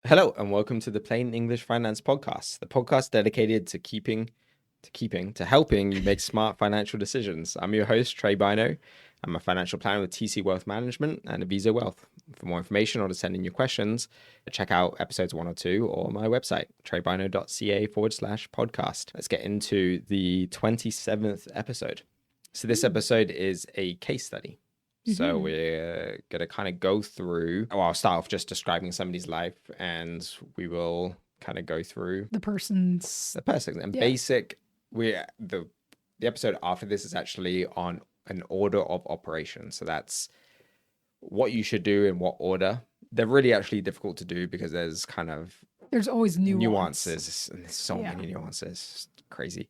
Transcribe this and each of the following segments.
Hello and welcome to the Plain English Finance Podcast, the podcast dedicated to helping you make smart financial decisions. I'm your host, Tré Bynoe. I'm a financial planner with TC Wealth Management and Visa Wealth. For more information or to send in your questions, check out episodes 1 or 2 or my website, trebynoe.ca/podcast. Let's get into the 27th episode. So this episode is a case study. So we're going to kind of go through, I'll start off just describing somebody's life and we will kind of go through the person's and basic. The episode after this is actually on an order of operation. So that's what you should do in what order. They're really actually difficult to do because there's always nuances and there's so many nuances. It's crazy.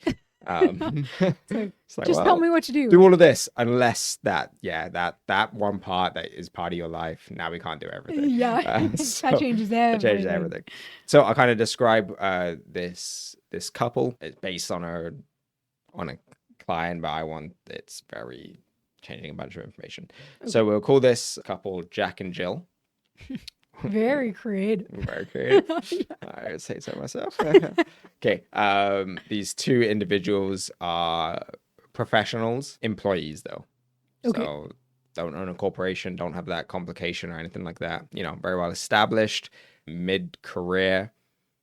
Just tell me what to do. Do all of this unless that one part that is part of your life. Now we can't do everything. That changes everything. So I kind of describe this couple. It's based on a client, but it's very changing a bunch of information. Okay. So we'll call this couple Jack and Jill. Very creative. Very creative. I would say so myself. Okay. These two individuals are professionals, employees though. Okay. So don't own a corporation, don't have that complication or anything like that. You know, very well established, mid-career,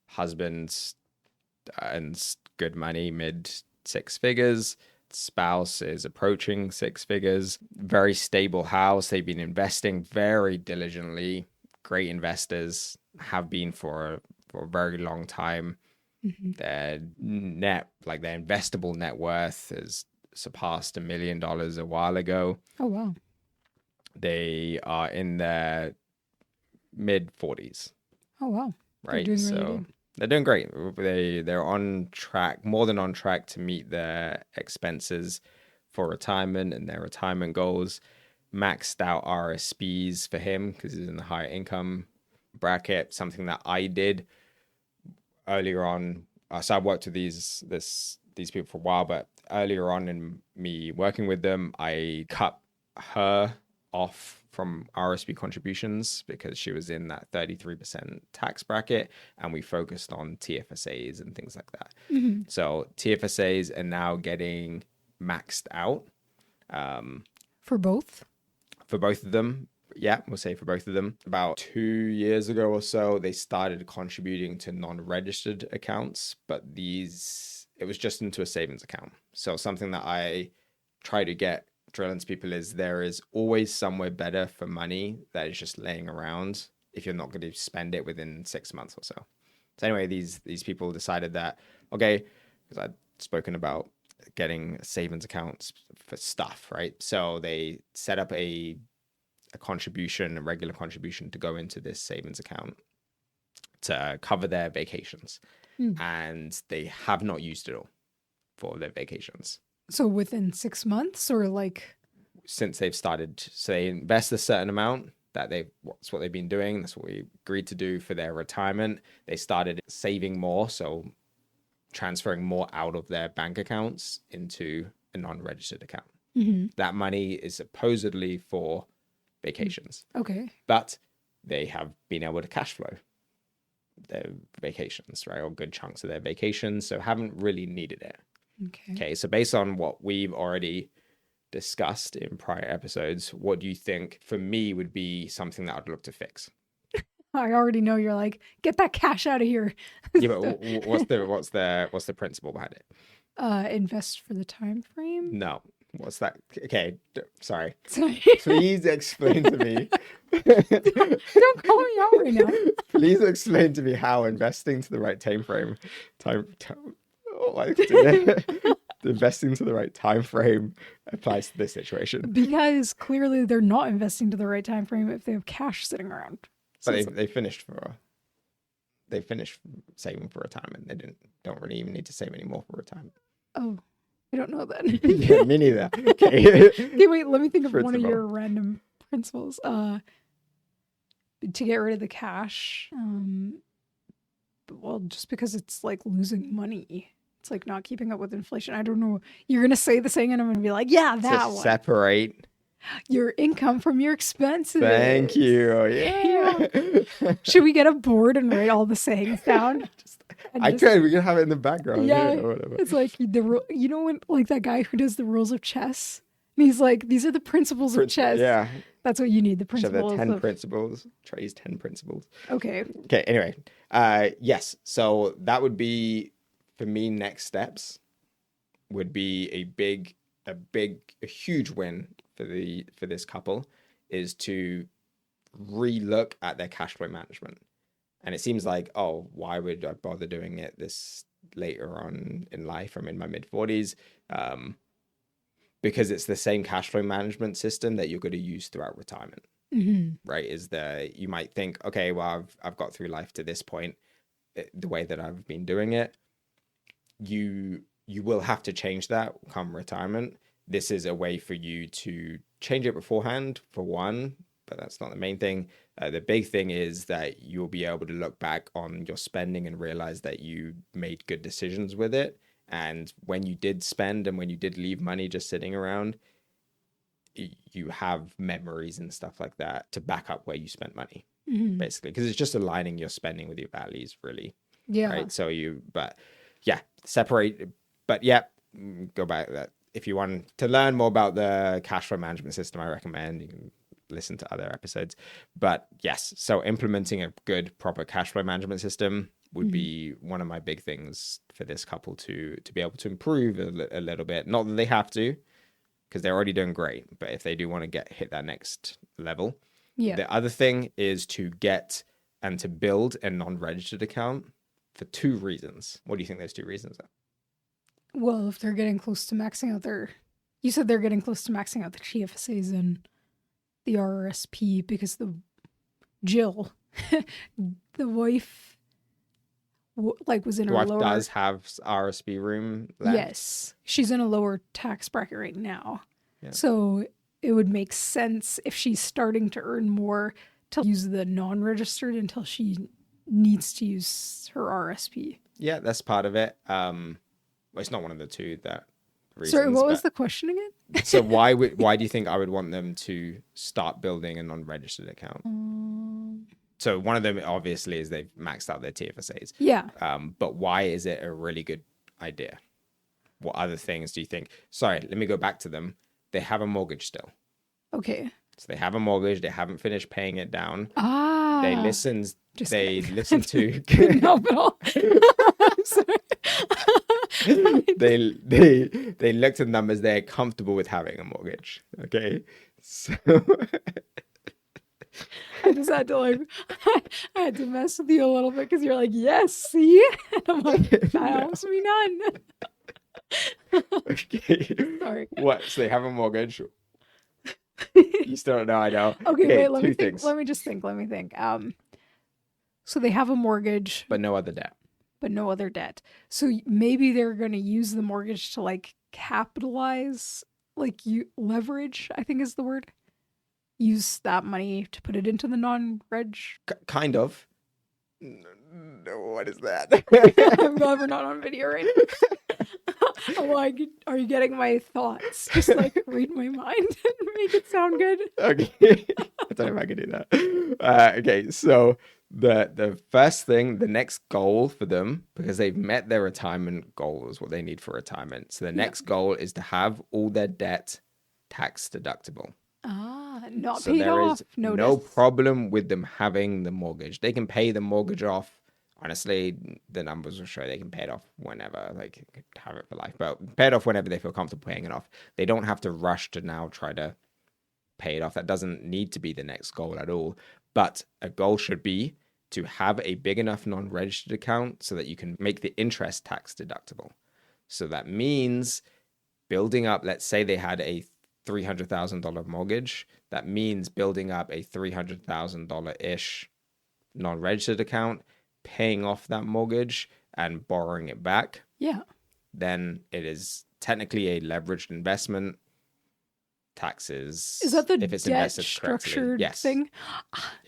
husbands earns good money, mid-6 figures. Spouse is approaching 6 figures. Very stable house. They've been investing very diligently. Great investors, have been for a very long time. Their investable net worth has surpassed $1 million a while ago. Oh wow! They are in their mid-40s. Oh wow! Right, they're doing great. They're on track, more than on track, to meet their expenses for retirement and their retirement goals. Maxed out RSPs for him because he's in the higher income bracket, something that I did earlier on. So I worked with these people for a while, but earlier on in me working with them, I cut her off from RSP contributions because she was in that 33% tax bracket, and we focused on TFSAs and things like that. So TFSAs are now getting maxed out. For both? For both of them, yeah, we'll say for both of them. About 2 years ago or so, they started contributing to non-registered accounts, but it was just into a savings account. So something that I try to drill into people is there is always somewhere better for money that is just laying around if you're not going to spend it within 6 months or so. So anyway, these people decided that, okay, because I'd spoken about getting savings accounts for stuff, right? So they set up a regular contribution to go into this savings account to cover their vacations. And they have not used it all for their vacations. So within 6 months or since they've started, so they invest a certain amount that's what they've been doing. That's what we agreed to do for their retirement. They started saving more. So transferring more out of their bank accounts into a non-registered account. That money is supposedly for vacations. Okay. But they have been able to cash flow their vacations, right? Or good chunks of their vacations, so haven't really needed it. Okay. So based on what we've already discussed in prior episodes, what do you think for me would be something that I'd look to fix? I already know you're like, get that cash out of here. Yeah, but what's the principle behind it? Invest for the time frame? No. What's that? Okay, sorry. Please explain to me. Don't call me out right now. Please explain to me how investing to the right investing to the right time frame applies to this situation. Because clearly they're not investing to the right time frame if they have cash sitting around. But they finished saving for retirement. They don't really even need to save anymore for retirement. Oh, I don't know that. Yeah, me neither. Okay. Okay, wait, let me think of one of your random principles. To get rid of the cash, well, just because it's like losing money. It's like not keeping up with inflation. I don't know. You're going to say the thing and I'm going to be like, yeah, that one. Separate Your income from your expenses. Thank you. Yeah. Should we get a board and write all the sayings down? We can have it in the background. Yeah, or whatever. it's like you know when like that guy who does the rules of chess. And he's like, these are the principles of chess. Yeah, that's what you need. The principles. So the 10 principles. Tré's 10 principles. Okay. Anyway, yes. So that would be for me. Next steps would be a huge win for this couple is to re-look at their cash flow management. And it seems like, oh, why would I bother doing it this later on in life? I'm in my mid-40s. Because it's the same cash flow management system that you're going to use throughout retirement, right? You might think, okay, well, I've got through life to this point, the way that I've been doing it. You will have to change that come retirement. This is a way for you to change it beforehand, for one, but that's not the main thing. The big thing is that you'll be able to look back on your spending and realize that you made good decisions with it. And when you did spend and when you did leave money just sitting around, you have memories and stuff like that to back up where you spent money, basically, because it's just aligning your spending with your values, really. Yeah. Right. So separate. But yeah, go back to that. If you want to learn more about the cash flow management system, I recommend you can listen to other episodes. But yes, so implementing a good, proper cash flow management system would be one of my big things for this couple to be able to improve a little bit. Not that they have to, because they're already doing great, but if they do want to hit that next level. The other thing is to get and to build a non-registered account for 2 reasons. What do you think those 2 reasons are? Well, if they're getting close to maxing out you said they're getting close to maxing out the TFSAs and the RRSP because Jill, the wife, was in her lower... wife does have RSP room left. Yes. She's in a lower tax bracket right now. Yeah. So it would make sense if she's starting to earn more to use the non-registered until she needs to use her RSP. Yeah, that's part of it. Well, it's not one of the 2 that reasons. Sorry, what was the question again? So why do you think I would want them to start building a non-registered account? So one of them obviously is they've maxed out their TFSAs. Yeah. But why is it a really good idea? What other things do you think? Sorry, let me go back to them. They have a mortgage still. Okay. So they have a mortgage. They haven't finished paying it down. Ah. They listen to. No, but I'm sorry. They looked at numbers. They're comfortable with having a mortgage. Okay. So. I just had to I had to mess with you a little bit because you're like, yes, see? And I'm like, that helps me none. Okay. Sorry. What? So they have a mortgage. You still don't know, I know. Okay, wait, let me think. Let me think. So they have a mortgage. But no other debt. So maybe they're going to use the mortgage to capitalize, leverage, I think is the word. Use that money to put it into the non-reg? Kind of. No, what is that? I'm glad we're not on video right now. I'm like, are you getting my thoughts? Just read my mind and make it sound good. Okay. I don't know if I can do that. Okay, so the first thing, the next goal for them, because they've met their retirement goals, what they need for retirement. So the next goal is to have all their debt tax deductible. Not paid off. No problem with them having the mortgage. They can pay the mortgage off. Honestly, the numbers will show they can pay it off whenever, have it for life. But pay it off whenever they feel comfortable paying it off. They don't have to rush to now try to pay it off. That doesn't need to be the next goal at all. But a goal should be to have a big enough non-registered account so that you can make the interest tax deductible. So that means building up, let's say they had a $300,000 mortgage. That means building up a $300,000-ish non-registered account, paying off that mortgage and borrowing it back. Yeah. Then it is technically a leveraged investment. Taxes. Is that the if it's debt invested structured yes. thing?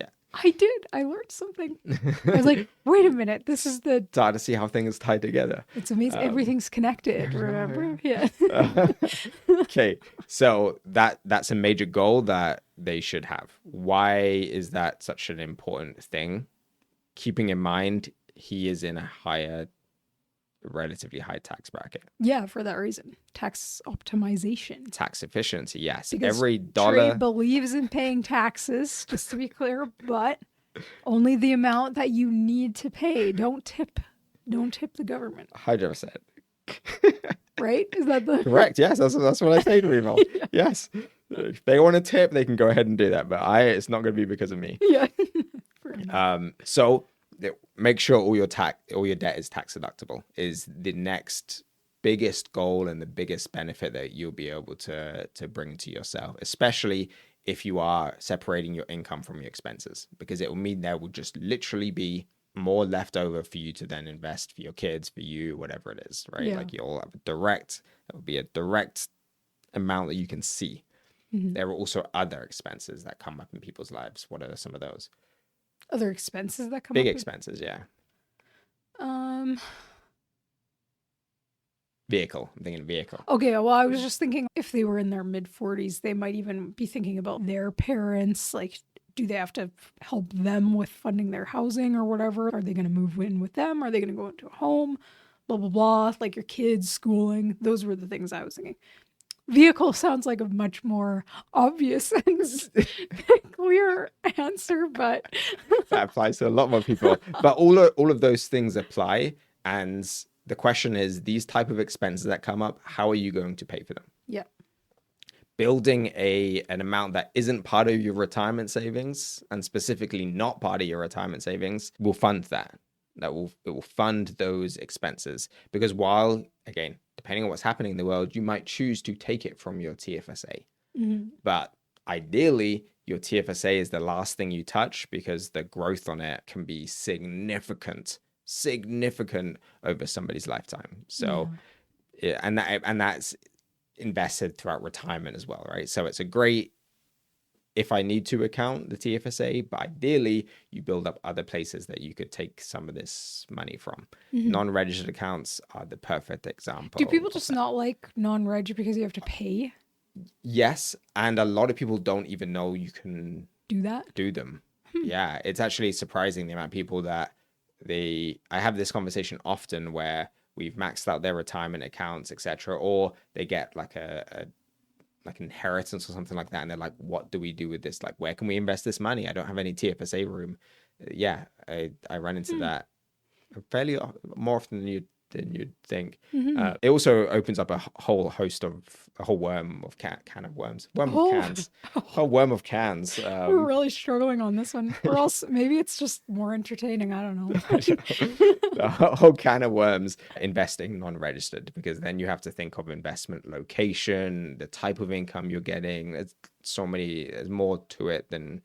Yeah. I did. I learned something. I was like, wait a minute. This is the. Start to see how things tie together. It's amazing. Everything's connected. Remember? Yeah. Okay, so that's a major goal that they should have. Why is that such an important thing? Keeping in mind he is in a relatively high tax bracket. Yeah, for that reason. Tax optimization. Tax efficiency, yes. Because Every Tré dollar. believes in paying taxes, just to be clear, but only the amount that you need to pay. Don't tip the government. 100%. Right? Is that the Correct. Yes, that's what I say to email. Yeah. Yes. If they want to tip, they can go ahead and do that. But it's not going to be because of me. Yeah. So make sure all your debt is tax deductible is the next biggest goal and the biggest benefit that you'll be able to bring to yourself, especially if you are separating your income from your expenses, because it will mean there will just literally be more left over for you to then invest for your kids, for you, whatever it is, right? Yeah. Like you'll have there will be a direct amount that you can see. Mm-hmm. There are also other expenses that come up in people's lives. What are some of those? Other expenses that come Big up? expenses, yeah. Vehicle. I'm thinking vehicle. Okay, well, I was just thinking if they were in their mid-40s, they might even be thinking about their parents. Like, do they have to help them with funding their housing or whatever? Are they going to move in with them? Are they going to go into a home? Blah, blah, blah. Like your kids, schooling. Those were the things I was thinking. Vehicle sounds like a much more obvious and clear answer, but that applies to a lot more people. But all of those things apply, and the question is, these type of expenses that come up, how are you going to pay for them? Yeah. Building an amount that isn't part of your retirement savings, and specifically not part of your retirement savings, will fund that. It will fund those expenses, because while, again, depending on what's happening in the world, you might choose to take it from your TFSA. Mm-hmm. But ideally, your TFSA is the last thing you touch, because the growth on it can be significant over somebody's lifetime. So, yeah, and that's invested throughout retirement as well, right? So it's a great, if I need to account the TFSA, but ideally you build up other places that you could take some of this money from. Mm-hmm. Non-registered accounts are the perfect example. Do people just not like non-reg because you have to pay? Yes, and a lot of people don't even know you can do them. Yeah, it's actually surprising the amount of people that I have this conversation often where we've maxed out their retirement accounts, etc., or they get like like inheritance or something like that, and they're like, what do we do with this? Like, where can we invest this money? I don't have any TFSA room. Yeah, I run into that fairly more often than you'd think. Mm-hmm. It also opens up a whole worm of can of worms. Worm of cans. A whole worm of cans. We're really struggling on this one. Or else maybe it's just more entertaining. I don't know. A whole can of worms investing non-registered, because then you have to think of investment location, the type of income you're getting. There's more to it than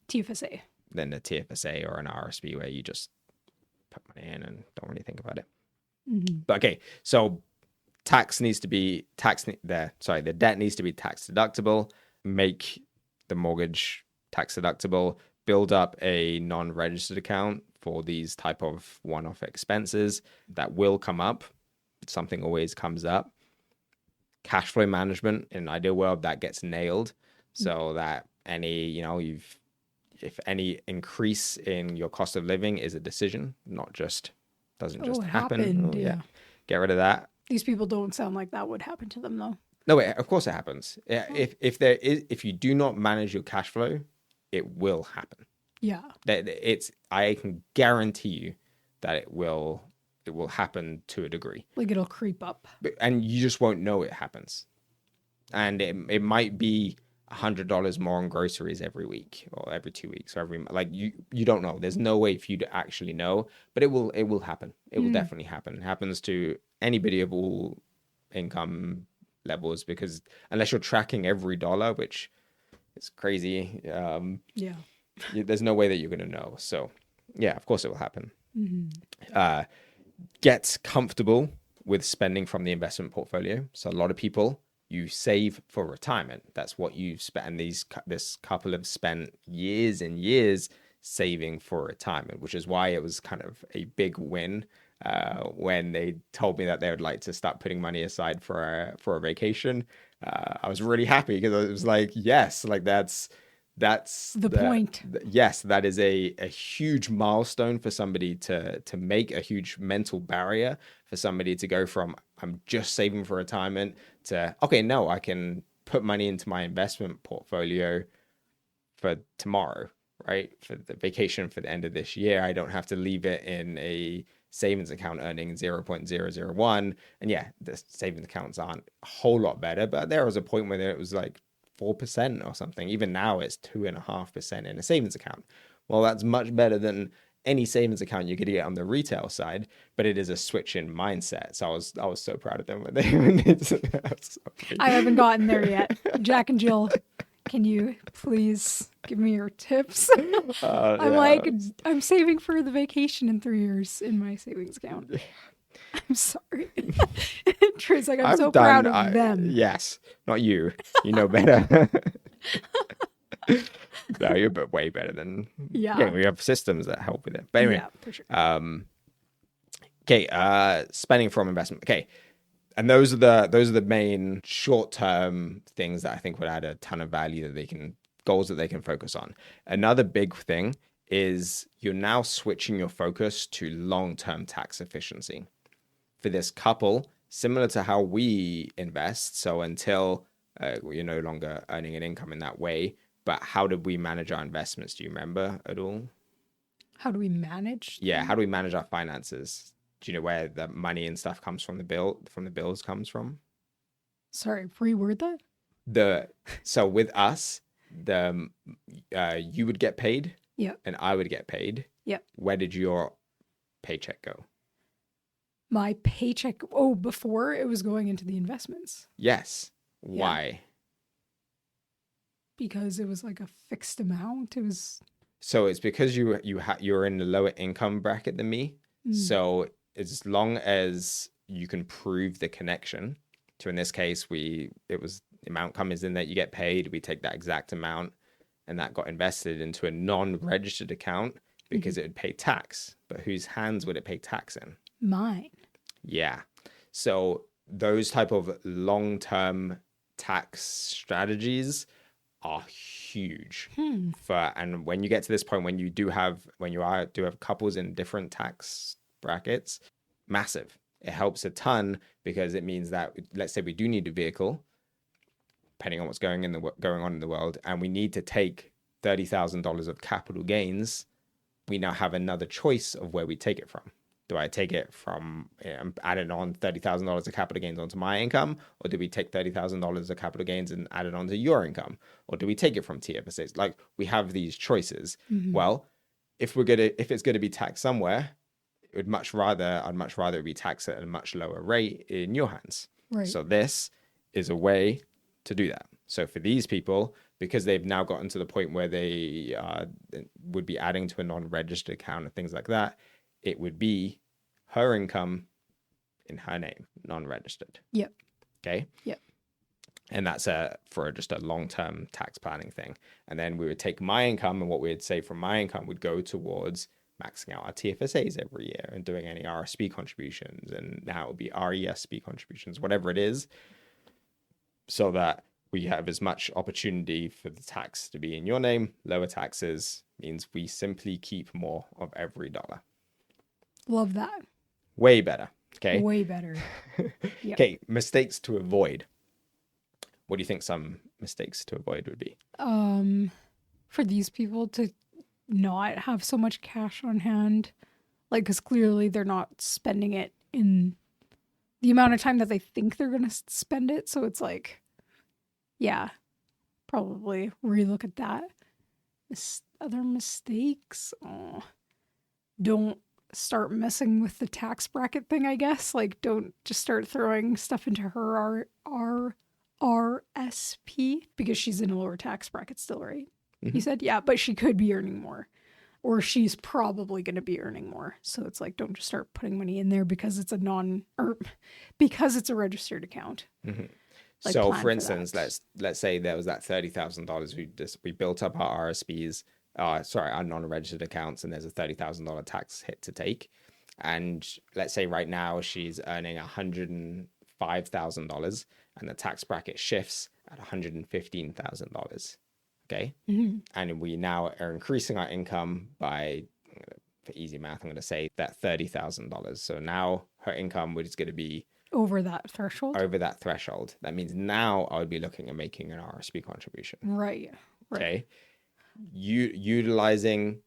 TFSA. Than a TFSA or an RSP where you just put money in and don't really think about it. Mm-hmm. But okay, so the debt needs to be tax deductible. Make the mortgage tax deductible. Build up a non-registered account for these type of one-off expenses that will come up. Something always comes up. Cash flow management, in an ideal world, that gets nailed, so that if any increase in your cost of living is a decision, doesn't just happen. Happened, yeah. Get rid of that. These people don't sound like that would happen to them, though. No, of course it happens. If you do not manage your cash flow, it will happen. Yeah. I can guarantee you that it will happen to a degree. Like it'll creep up. And you just won't know it happens. And it might be $100 more on groceries every week or every 2 weeks or you don't know. There's no way for you to actually know, but it will happen. It will definitely happen. It happens to anybody of all income levels, because unless you're tracking every dollar, which is crazy, there's no way that you're going to know. So yeah, of course it will happen. Mm-hmm. Get comfortable with spending from the investment portfolio. So a lot of people, you save for retirement. That's what you've spent. And this couple have spent years and years saving for retirement, which is why it was kind of a big win when they told me that they would like to start putting money aside for a vacation. I was really happy because it was like, yes, like that's The point. yes, that is a huge milestone for somebody to make, a huge mental barrier for somebody to go from I'm just saving for retirement to okay, no, I can put money into my investment portfolio for tomorrow, right? For the vacation for the end of this year. I don't have to leave it in a savings account earning 0.001. And yeah, the savings accounts aren't a whole lot better, but there was a point where it was like 4% or something. Even now it's 2.5% in a savings account. Well, that's much better than any savings account you could get on the retail side, but it is a switch in mindset. So I was so proud of them when I haven't gotten there yet. Jack and Jill, can you please give me your tips? I'm saving for the vacation in 3 years in my savings account. I'm sorry. Tré's like, I'm so proud of them. Yes, not you. You know better. No, you're way better than. Yeah, we have systems that help with it. But anyway, yeah, for sure. Okay, spending from investment. Okay, and those are the main short-term things that I think would add a ton of value that goals that they can focus on. Another big thing is you're now switching your focus to long-term tax efficiency. For this couple, similar to how we invest, so until you're no longer earning an income in that way, but how did we manage our investments? Do you remember at all? How do we manage? Yeah, how do we manage our finances? Do you know where the money and stuff comes from? The bills comes from? Sorry, reword that. So with us, you would get paid, and I would get paid. Yep. Where did your paycheck go? My paycheck. Before it was going into the investments. Yes. Why? Because it was like a fixed amount. It was. So it's because you're in the lower income bracket than me. So as long as you can prove the connection to, in this case, the amount comes in that you get paid. We take that exact amount, and that got invested into a non-registered account because it would pay tax. But whose hands would it pay tax in? Mine. Yeah. So those type of long-term tax strategies are huge and when you get to this point when you do have couples in different tax brackets, massive. It helps a ton because it means that let's say we do need a vehicle, depending on what's going on in the world, and we need to take $30,000 of capital gains. We now have another choice of where we take it from. Do I take it from adding on $30,000 of capital gains onto my income, or do we take $30,000 of capital gains and add it onto your income, or do we take it from TFSAs? Like we have these choices. Well, if it's gonna be taxed somewhere, I'd much rather it be taxed at a much lower rate in your hands. Right. So this is a way to do that. So for these people, because they've now gotten to the point where they would be adding to a non-registered account and things like that, it would be her income in her name, non-registered. Yep. Okay. Yep. And that's for just a long-term tax planning thing. And then we would take my income, and what we'd say from my income would go towards maxing out our TFSAs every year and doing any RSP contributions, and now it would be RESP contributions, whatever it is, so that we have as much opportunity for the tax to be in your name. Lower taxes means we simply keep more of every dollar. Love that. Way better. Okay. Way better. Yep. Okay. Mistakes to avoid. What do you think some mistakes to avoid would be? For these people to not have so much cash on hand, like, because clearly they're not spending it in the amount of time that they think they're going to spend it. So it's like, yeah, probably relook at that. Other mistakes? Don't start messing with the tax bracket thing, I guess. Like, don't just start throwing stuff into her RSP because she's in a lower tax bracket still, right? You said, yeah, but she could be earning more, or she's probably going to be earning more. So it's like, don't just start putting money in there because it's because it's a registered account. Like, so for instance, let's say there was that $30,000 we built up our RSPs are non-registered accounts, and there's a $30,000 tax hit to take. And let's say right now she's earning $105,000, and the tax bracket shifts at $115,000. Okay. And we now are increasing our income by, for easy math, I'm going to say that $30,000. So now her income is going to be Over that threshold? over that threshold. That means now I would be looking at making an RSP contribution. Right. Okay. Utilizing,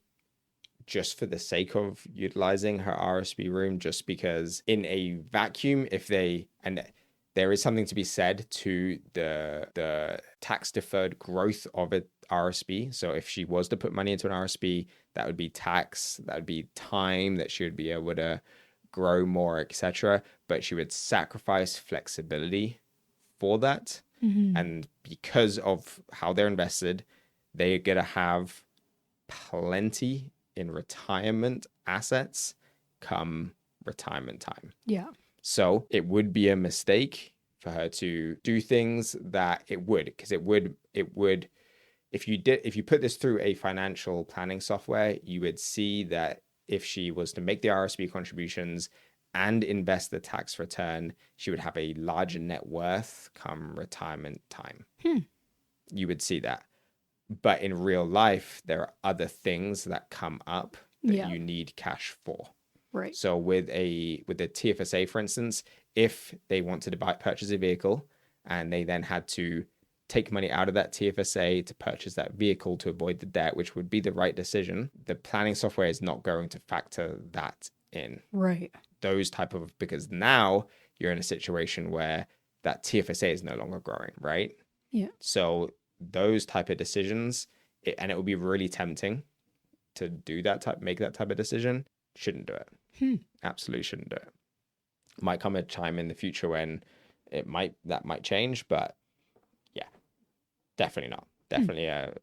just for the sake of utilizing her RSP room, just because in a vacuum, there is something to be said to the tax deferred growth of an RSP. So if she was to put money into an RSP, that would be tax, that would be time that she would be able to grow more, etc. But she would sacrifice flexibility for that. And because of how they're invested, they're going to have plenty in retirement assets come retirement time. Yeah. So it would be a mistake for her to do things that because it would, if you put this through a financial planning software, you would see that if she was to make the RSP contributions and invest the tax return, she would have a larger net worth come retirement time. You would see that. But in real life, there are other things that come up that you need cash for. Right. So with the TFSA, for instance, if they wanted to purchase a vehicle and they then had to take money out of that TFSA to purchase that vehicle to avoid the debt, which would be the right decision, the planning software is not going to factor that in. Right. Because now you're in a situation where that TFSA is no longer growing, right? Yeah. So those type of decisions, and it would be really tempting to make that type of decision. Shouldn't do it. Absolutely shouldn't do it. Might come a time in the future when that might change, but yeah, definitely not. Definitely a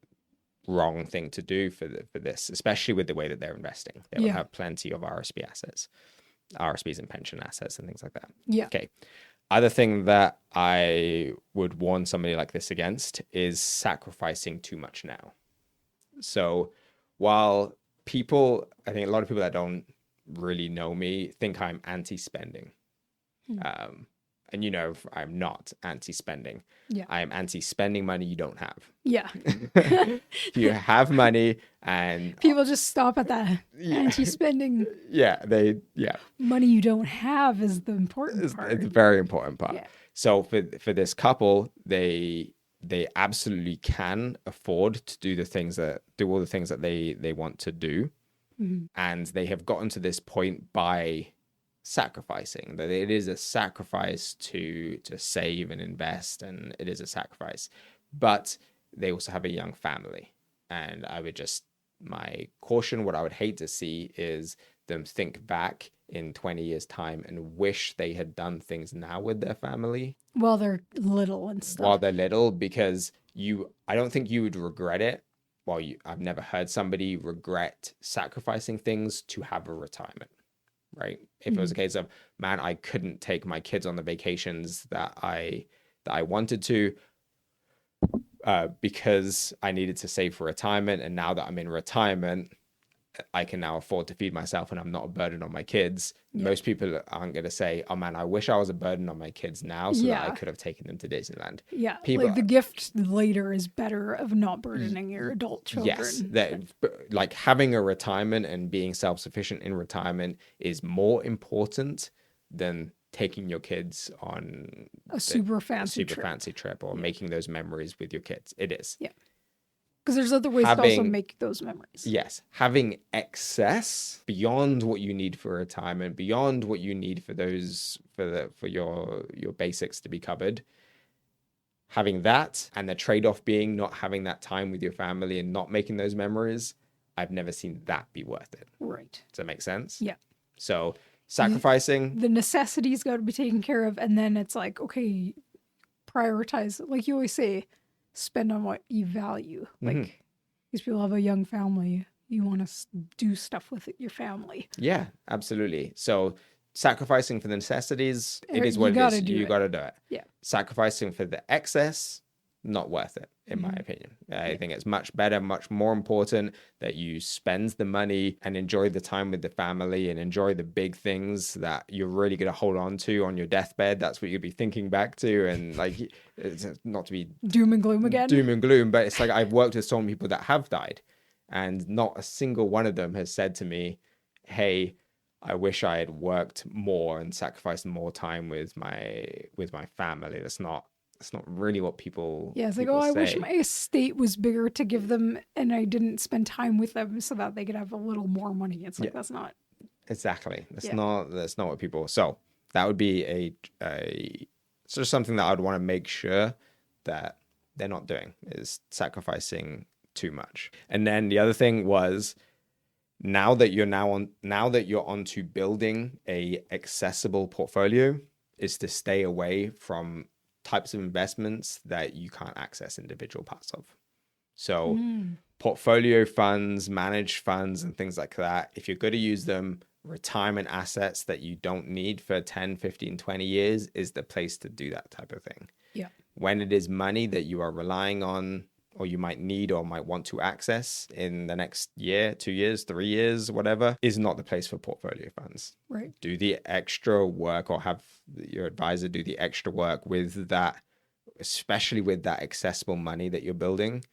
wrong thing to do for this, especially with the way that they're investing. They will have plenty of RSPs and pension assets and things like that. Yeah. Okay. Other thing that I would warn somebody like this against is sacrificing too much now. So while I think a lot of people that don't really know me think I'm anti-spending. And I'm not anti-spending. Yeah. I am anti-spending money you don't have. Yeah. If you have money and people just stop at that anti-spending. Money you don't have is the important part. It's a very important part. Yeah. So for this couple, they absolutely can afford to do all the things that they want to do. And they have gotten to this point by sacrificing. That it is a sacrifice to save and invest, and it is a sacrifice. But they also have a young family. And my caution, what I would hate to see is them think back in 20 years' time and wish they had done things now with their family. While they're little and stuff. Because I don't think you would regret it. I've never heard somebody regret sacrificing things to have a retirement, right? If it was a case of, man, I couldn't take my kids on the vacations that I wanted to because I needed to save for retirement, and now that I'm in retirement, I can now afford to feed myself and I'm not a burden on my kids. Yeah. Most people aren't going to say, oh man, I wish I was a burden on my kids now so that I could have taken them to Disneyland. Yeah. Like the gift later is better of not burdening your adult children. Yes. Like having a retirement and being self-sufficient in retirement is more important than taking your kids on a super fancy trip or making those memories with your kids. It is. Yeah. Because there's other ways to also make those memories. Yes. Having excess beyond what you need for retirement, beyond what you need for your basics to be covered. Having that, and the trade-off being not having that time with your family and not making those memories, I've never seen that be worth it. Right. Does that make sense? Yeah. So sacrificing. The necessities got to be taken care of. And then it's like, okay, prioritize. Like you always say, spend on what you value. Like these people have a young family. You want to do stuff with your family. Yeah, absolutely. So sacrificing for the necessities, it is what it is. You got to do it. Yeah. Sacrificing for the excess, not worth it, in my opinion. I think it's much better, much more important that you spend the money and enjoy the time with the family and enjoy the big things that you're really going to hold on to on your deathbed. That's what you'll be thinking back to. And like, it's not to be Doom and gloom again. doom and gloom, but it's like I've worked with so many people that have died, and not a single one of them has said to me, hey, I wish I had worked more and sacrificed more time with my family. That's not really what people Yeah, it's like, people oh, I wish say. my estate was bigger to give them and I didn't spend time with them so that they could have a little more money. It's like, that's not. Exactly. That's Yeah. not what people. So that would be a sort of something that I'd want to make sure that they're not doing, is sacrificing too much. And then the other thing was, now that you're onto building a accessible portfolio, is to stay away from types of investments that you can't access individual parts of. So portfolio funds, managed funds, and things like that, if you're going to use them, retirement assets that you don't need for 10, 15, 20 years is the place to do that type of thing. Yeah. When it is money that you are relying on, or you might need or might want to access in the next year, 2 years, 3 years, whatever, is not the place for portfolio funds. Right. Do the extra work, or have your advisor do the extra work with that, especially with that accessible money that you're building.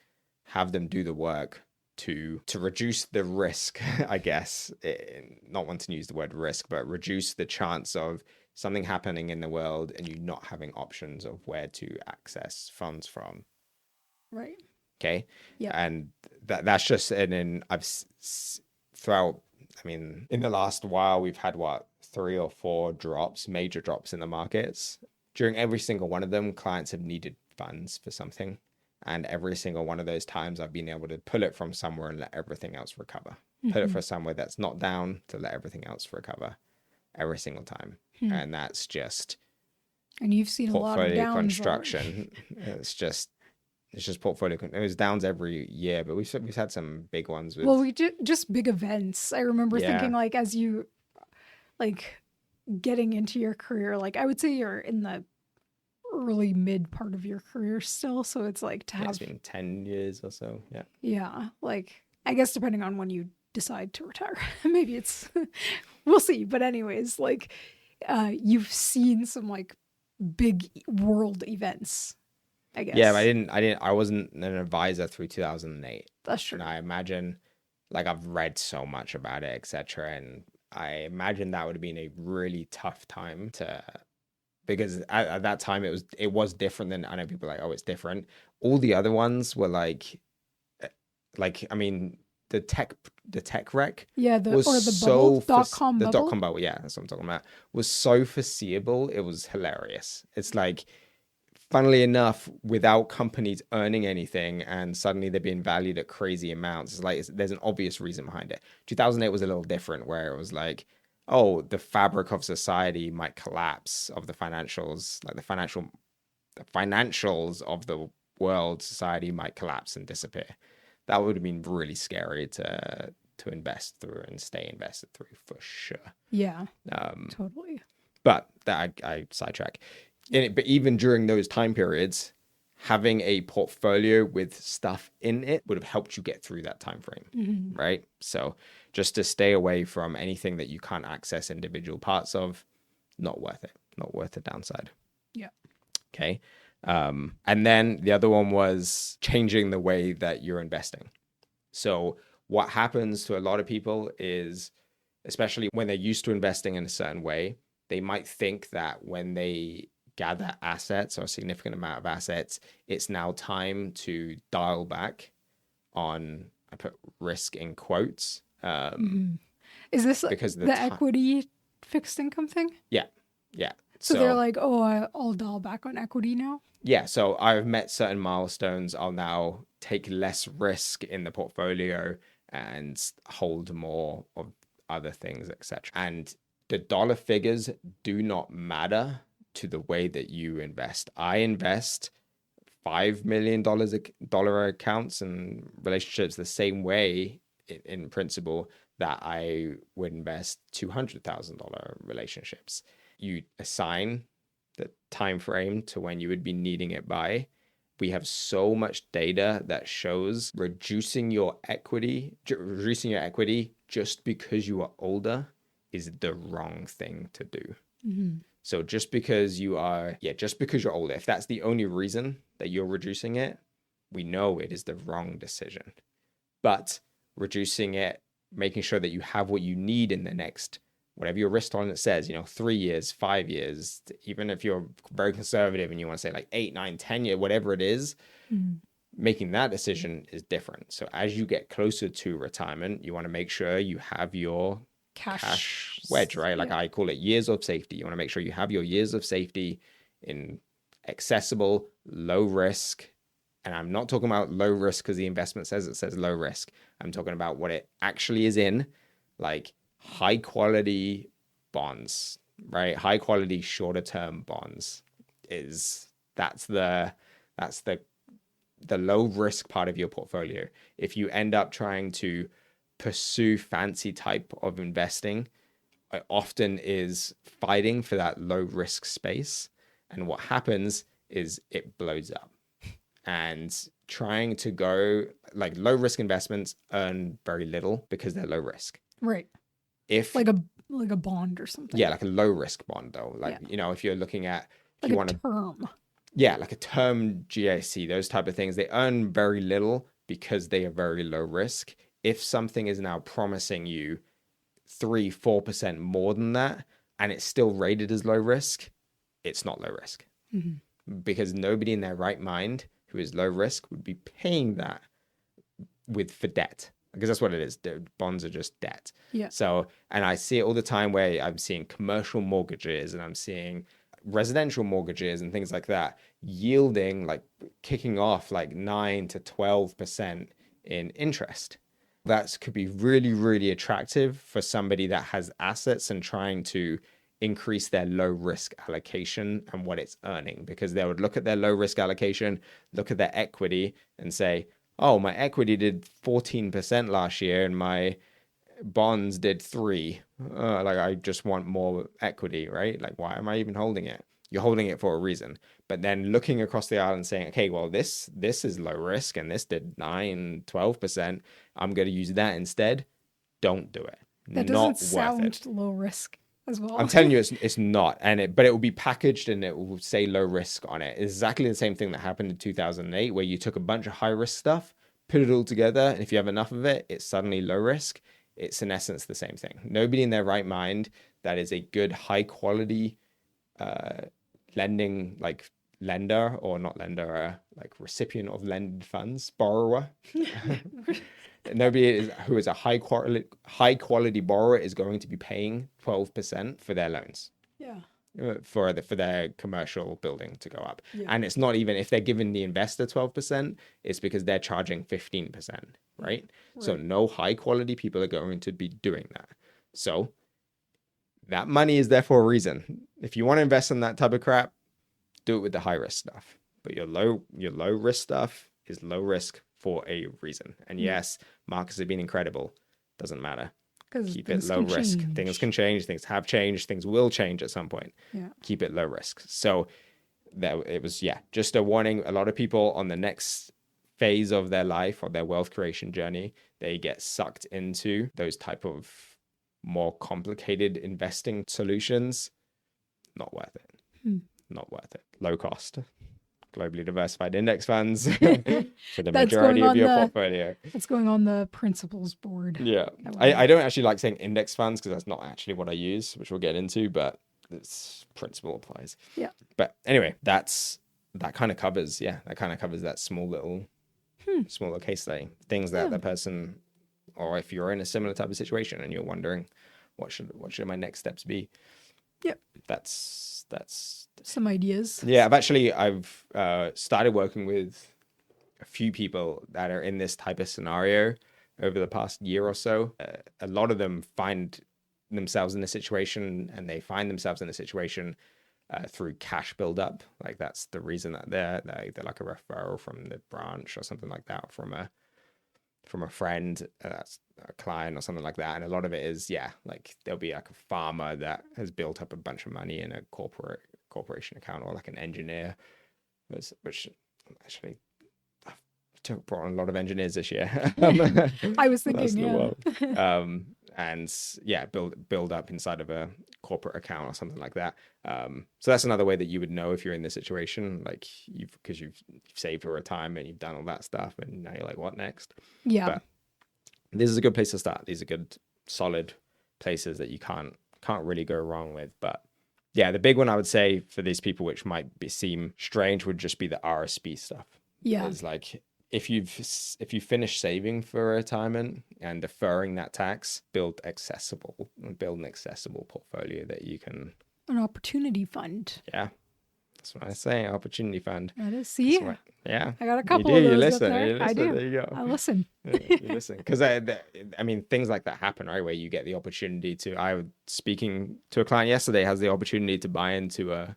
Have them do the work to reduce the risk, I guess, not wanting to use the word risk, but reduce the chance of something happening in the world and you not having options of where to access funds from. Right. Okay. Yeah. And that's just, and then I've throughout, I mean, in the last while, we've had 3 or 4 major drops in the markets. During every single one of them, clients have needed funds for something. And every single one of those times, I've been able to pull it from somewhere and let everything else recover. Put it from somewhere that's not down to let everything else recover every single time. And that's just And you've seen a lot of portfolio downs construction. It's just portfolio. It was downs every year, but we've had some big ones. With, well, we just big events. I remember thinking, like, as you like getting into your career, like I would say you're in the early mid part of your career still, so it's like to have it's been 10 years or so. yeah, like I guess depending on when you decide to retire, maybe it's we'll see. But anyways, like you've seen some like big world events, I guess. Yeah, but I wasn't an advisor through 2008. That's true. And I imagine, like, I've read so much about it, etc. And I imagine that would have been a really tough time because at that time it was different than, I know people are like, oh, it's different. All the other ones were like I mean, the tech wreck, yeah, the so bubble.com the bubble. .com bubble, yeah, that's what I'm talking about, was so foreseeable. It was hilarious. It's like, funnily enough, without companies earning anything and suddenly they're being valued at crazy amounts, it's like there's an obvious reason behind it. 2008 was a little different, where it was like, oh, the fabric of society might collapse, of the financials, like the financials of the world, society might collapse and disappear. That would have been really scary to invest through and stay invested through, for sure. Yeah, totally. But that I sidetrack. But even during those time periods, having a portfolio with stuff in it would have helped you get through that time frame, right? So just to stay away from anything that you can't access individual parts of, not worth it. Not worth the downside. Yeah. Okay. And then the other one was changing the way that you're investing. So what happens to a lot of people is, especially when they're used to investing in a certain way, they might think that when they gather assets or a significant amount of assets, it's now time to dial back on, I put risk in quotes. Is this because the equity fixed income thing? Yeah. Yeah. So they're like, oh, I'll dial back on equity now? Yeah. So I've met certain milestones. I'll now take less risk in the portfolio and hold more of other things, etc. And the dollar figures do not matter to the way that you invest. I invest $5 million accounts and relationships the same way in principle that I would invest $200,000 relationships. You assign the time frame to when you would be needing it by, we have so much data that shows reducing your equity just because you are older is the wrong thing to do. Mm-hmm. So just because you're older, if that's the only reason that you're reducing it, we know it is the wrong decision. But reducing it, making sure that you have what you need in the next, whatever your risk tolerance says, 3 years, 5 years, even if you're very conservative and you want to say like 8, 9, 10 years, whatever it is, making that decision is different. So as you get closer to retirement, you want to make sure you have your cash wedge, right? Like I call it years of safety. You want to make sure you have your years of safety in accessible, low risk. And I'm not talking about low risk because the investment says low risk. I'm talking about what it actually is in, like high quality bonds, right? High quality shorter term bonds that's the low risk part of your portfolio. If you end up trying to pursue fancy type of investing, it often is fighting for that low risk space. And what happens is it blows up. And trying to go like low risk investments earn very little because they're low risk. Right. If like a bond or something. Yeah, like a low risk bond though. Like, if you're looking at like a term. Yeah, like a term GIC, those type of things, they earn very little because they are very low risk. If something is now promising you 3-4% more than that, and it's still rated as low risk, it's not low risk. Mm-hmm. Because nobody in their right mind who is low risk would be paying that for debt. Because that's what it is. The bonds are just debt. Yeah. So, and I see it all the time where I'm seeing commercial mortgages and I'm seeing residential mortgages and things like that yielding, like kicking off like 9 to 12% in interest. That could be really, really attractive for somebody that has assets and trying to increase their low risk allocation and what it's earning, because they would look at their low risk allocation, look at their equity and say, oh, my equity did 14% last year and my bonds did 3%. Like I just want more equity, right? Like, why am I even holding it? You're holding it for a reason. But then looking across the aisle and saying, okay, well, this is low risk and this did 9-12%. I'm going to use that instead. Don't do it. That doesn't sound low risk as well. I'm telling you, it's not. But it will be packaged and it will say low risk on it. It's exactly the same thing that happened in 2008, where you took a bunch of high risk stuff, put it all together, and if you have enough of it, it's suddenly low risk. It's in essence the same thing. Nobody in their right mind that is a good high quality lending, like lender or not lender, like recipient of lended funds, borrower. Nobody who is a high quality borrower is going to be paying 12% for their loans. Yeah. For their commercial building to go up. Yeah. And it's not even if they're giving the investor 12%, it's because they're charging 15%, right? So no high quality people are going to be doing that. So that money is there for a reason. If you want to invest in that type of crap, do it with the high risk stuff. But your low risk stuff is low risk for a reason. And yes, markets have been incredible. Doesn't matter. Keep it low risk. Things can change. Things have changed. Things will change at some point. Yeah. Keep it low risk. So it was just a warning. A lot of people on the next phase of their life or their wealth creation journey, they get sucked into those type of more complicated investing solutions. Not worth it. Not worth it. Low cost. Globally diversified index funds for the majority of your portfolio. That's going on the principles board. Yeah. I don't actually like saying index funds because that's not actually what I use, which we'll get into, but this principle applies. Yeah. But anyway, that kind of covers that small little case study. Things that the person, or if you're in a similar type of situation and you're wondering what should my next steps be. Yep. That's some ideas. Yeah, I've started working with a few people that are in this type of scenario over the past year or so. A lot of them find themselves in a situation, and they find themselves in a situation through cash buildup. Like that's the reason that they're like a referral from the branch or something like that, from a friend, that's a client or something like that. And a lot of it is, like there'll be like a farmer that has built up a bunch of money in a corporation account, or like an engineer, which actually, I've brought on a lot of engineers this year. I was That's thinking, the yeah. world. And yeah, build up inside of a corporate account or something like that. So that's another way that you would know if you're in this situation, like because you've saved for retirement, you've done all that stuff, and now you're like, what next? Yeah. But this is a good place to start. These are good, solid places that you can't really go wrong with. But yeah, the big one I would say for these people, which might seem strange, would just be the RSP stuff. Yeah. It's like, if you finish saving for retirement and deferring that tax, build an accessible portfolio that you can. An opportunity fund. Yeah, that's what I say. Opportunity fund. That is. See, yeah, I got a couple you do. of those You listen. up there. You listen. I do. There you go. I listen. You listen, because I mean, things like that happen, right? Where you get the opportunity to. I was speaking to a client yesterday, has the opportunity to buy into a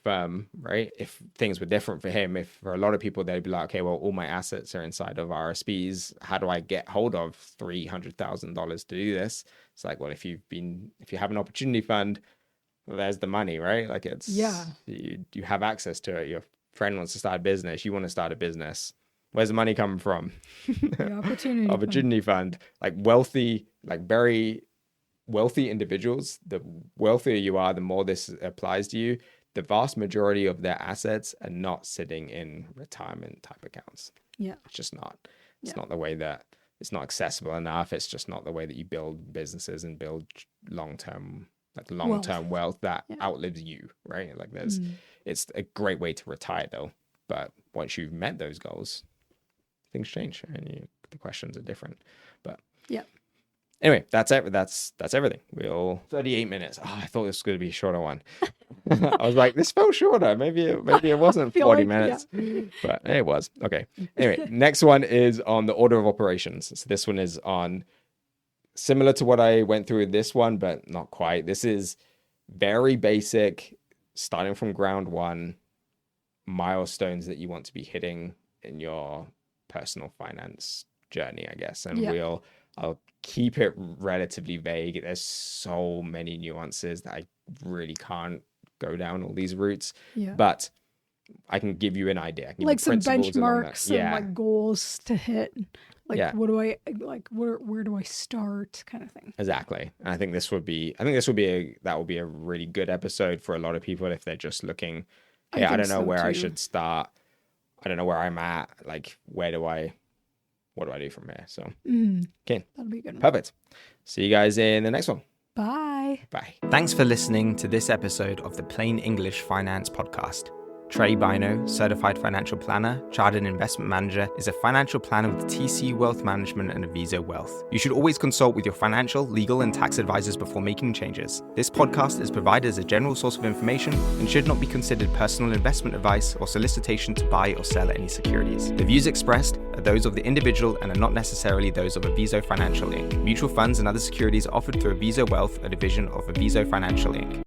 firm, right? If things were different for him, if for a lot of people, they'd be like, okay, well, all my assets are inside of RSPs. How do I get hold of $300,000 to do this? It's like, well, if you have an opportunity fund, well, there's the money, right? Like you have access to it. Your friend wants to start a business. You want to start a business. Where's the money coming from? The opportunity fund. Like wealthy, like very wealthy individuals, the wealthier you are, the more this applies to you. The vast majority of their assets are not sitting in retirement type accounts. Yeah. It's just not. It's not the way that it's not accessible enough. It's just not the way that you build businesses and build long-term wealth that outlives you, right? Like it's a great way to retire though. But once you've met those goals, things change and the questions are different. But yeah. Anyway, that's it. That's everything. 38 minutes. Oh, I thought this was going to be a shorter one. I was like, this felt shorter. Maybe it wasn't 40 minutes, but it was. Okay. Anyway, next one is on the order of operations. So this one is on similar to what I went through with this one, but not quite. This is very basic, starting from ground one, milestones that you want to be hitting in your personal finance journey, I guess. And I'll keep it relatively vague. There's so many nuances that I really can't go down all these routes. Yeah. But I can give you an idea. Like some benchmarks and like goals to hit. Like what do I like? Where do I start? Kind of thing. Exactly. And I think this will be a really good episode for a lot of people if they're just looking. Hey, I don't know where I should start. I don't know where I'm at. Like, what do I do from here? So, okay. That'll be good. Perfect. See you guys in the next one. Bye. Bye. Thanks for listening to this episode of the Plain English Finance Podcast. Tré Bynoe, Certified Financial Planner, Chartered Investment Manager, is a financial planner with TC Wealth Management and Aviso Wealth. You should always consult with your financial, legal, and tax advisors before making changes. This podcast is provided as a general source of information and should not be considered personal investment advice or solicitation to buy or sell any securities. The views expressed are those of the individual and are not necessarily those of Aviso Financial Inc. Mutual funds and other securities are offered through Aviso Wealth, a division of Aviso Financial Inc.